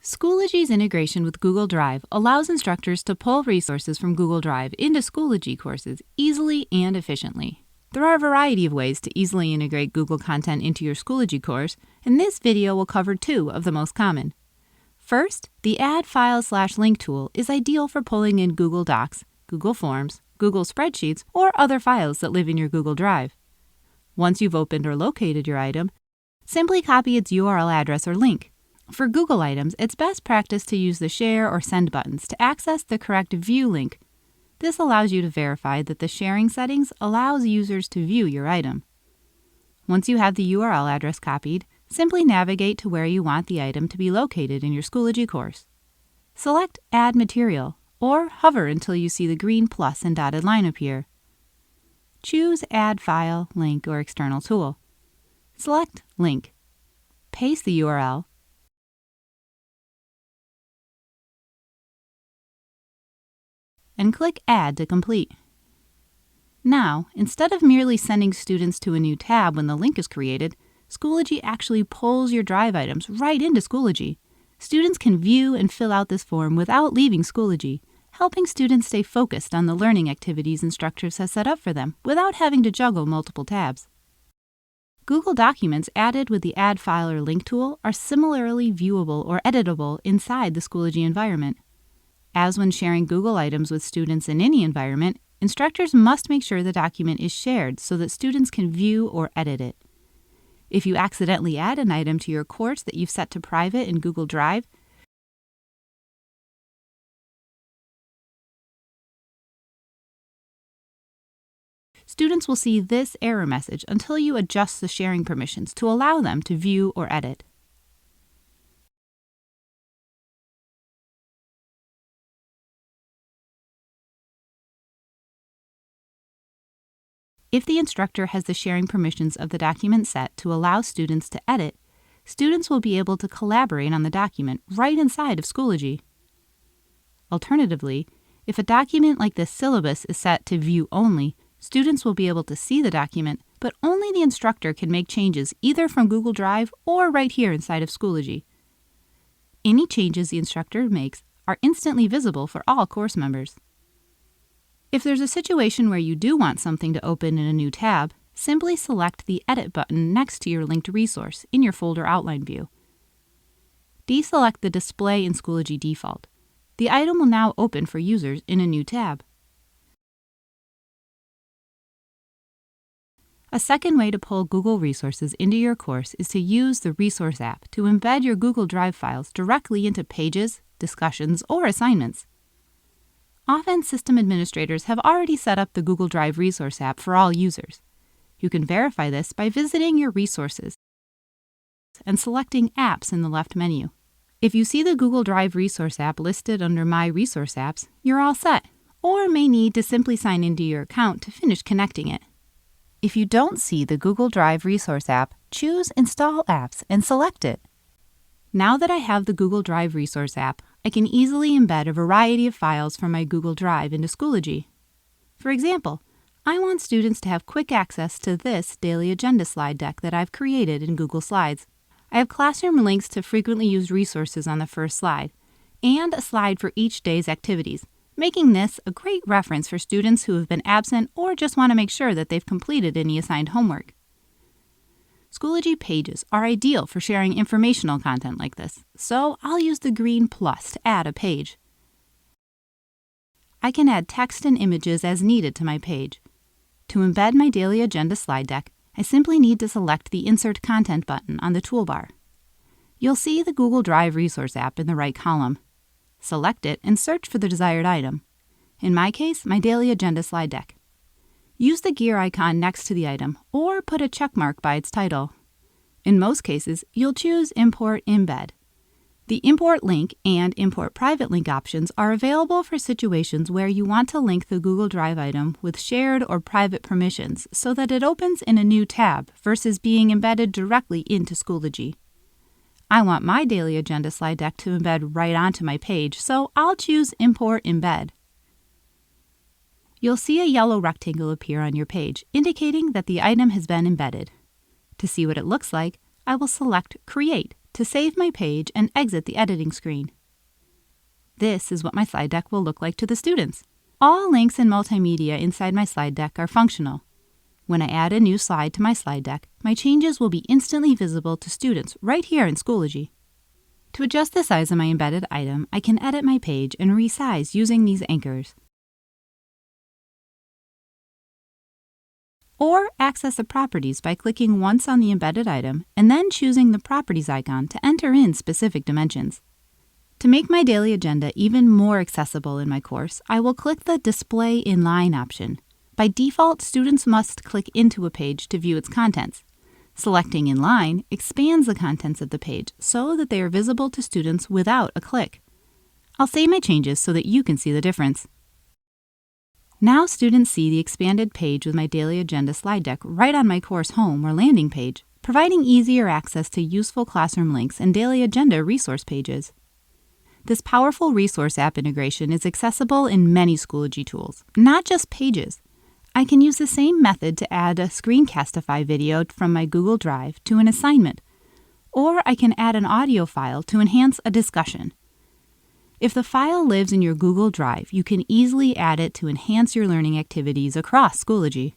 Schoology's integration with Google Drive allows instructors to pull resources from Google Drive into Schoology courses easily and efficiently. There are a variety of ways to easily integrate Google content into your Schoology course, and this video will cover two of the most common. First, the Add File/Link tool is ideal for pulling in Google Docs, Google Forms, Google Spreadsheets, or other files that live in your Google Drive. Once you've opened or located your item, simply copy its URL address or link. For Google items, it's best practice to use the Share or Send buttons to access the correct View link. This allows you to verify that the sharing settings allows users to view your item. Once you have the URL address copied, simply navigate to where you want the item to be located in your Schoology course. Select Add Material, or hover until you see the green plus and dotted line appear. Choose Add File, Link, or External Tool. Select Link. Paste the URL, and click Add to complete. Now, instead of merely sending students to a new tab when the link is created, Schoology actually pulls your Drive items right into Schoology. Students can view and fill out this form without leaving Schoology, helping students stay focused on the learning activities instructors have set up for them without having to juggle multiple tabs. Google Documents added with the Add File or Link tool are similarly viewable or editable inside the Schoology environment. As when sharing Google items with students in any environment, instructors must make sure the document is shared so that students can view or edit it. If you accidentally add an item to your course that you've set to private in Google Drive, students will see this error message until you adjust the sharing permissions to allow them to view or edit. If the instructor has the sharing permissions of the document set to allow students to edit, students will be able to collaborate on the document right inside of Schoology. Alternatively, if a document like this syllabus is set to View Only, students will be able to see the document, but only the instructor can make changes either from Google Drive or right here inside of Schoology. Any changes the instructor makes are instantly visible for all course members. If there's a situation where you do want something to open in a new tab, simply select the Edit button next to your linked resource in your folder outline view. Deselect the Display in Schoology default. The item will now open for users in a new tab. A second way to pull Google resources into your course is to use the Resource app to embed your Google Drive files directly into pages, discussions, or assignments. Often, system administrators have already set up the Google Drive Resource app for all users. You can verify this by visiting your resources and selecting Apps in the left menu. If you see the Google Drive Resource app listed under My Resource Apps, you're all set, or may need to simply sign into your account to finish connecting it. If you don't see the Google Drive Resource app, choose Install Apps and select it. Now that I have the Google Drive Resource app, I can easily embed a variety of files from my Google Drive into Schoology. For example, I want students to have quick access to this daily agenda slide deck that I've created in Google Slides. I have classroom links to frequently used resources on the first slide, and a slide for each day's activities, making this a great reference for students who have been absent or just want to make sure that they've completed any assigned homework. Schoology pages are ideal for sharing informational content like this, so I'll use the green plus to add a page. I can add text and images as needed to my page. To embed my daily agenda slide deck, I simply need to select the Insert Content button on the toolbar. You'll see the Google Drive Resource app in the right column. Select it and search for the desired item. In my case, my daily agenda slide deck. Use the gear icon next to the item, or put a check mark by its title. In most cases, you'll choose Import Embed. The Import Link and Import Private Link options are available for situations where you want to link the Google Drive item with shared or private permissions so that it opens in a new tab versus being embedded directly into Schoology. I want my daily agenda slide deck to embed right onto my page, so I'll choose Import Embed. You'll see a yellow rectangle appear on your page, indicating that the item has been embedded. To see what it looks like, I will select Create to save my page and exit the editing screen. This is what my slide deck will look like to the students. All links and multimedia inside my slide deck are functional. When I add a new slide to my slide deck, my changes will be instantly visible to students right here in Schoology. To adjust the size of my embedded item, I can edit my page and resize using these anchors. Or access the properties by clicking once on the embedded item and then choosing the properties icon to enter in specific dimensions. To make my daily agenda even more accessible in my course, I will click the Display Inline option. By default, students must click into a page to view its contents. Selecting Inline expands the contents of the page so that they are visible to students without a click. I'll save my changes so that you can see the difference. Now students see the expanded page with my daily agenda slide deck right on my course home or landing page, providing easier access to useful classroom links and daily agenda resource pages. This powerful resource app integration is accessible in many Schoology tools, not just pages. I can use the same method to add a Screencastify video from my Google Drive to an assignment, or I can add an audio file to enhance a discussion. If the file lives in your Google Drive, you can easily add it to enhance your learning activities across Schoology.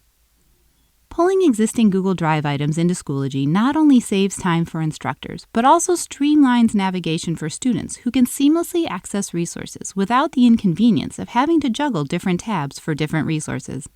Pulling existing Google Drive items into Schoology not only saves time for instructors, but also streamlines navigation for students who can seamlessly access resources without the inconvenience of having to juggle different tabs for different resources.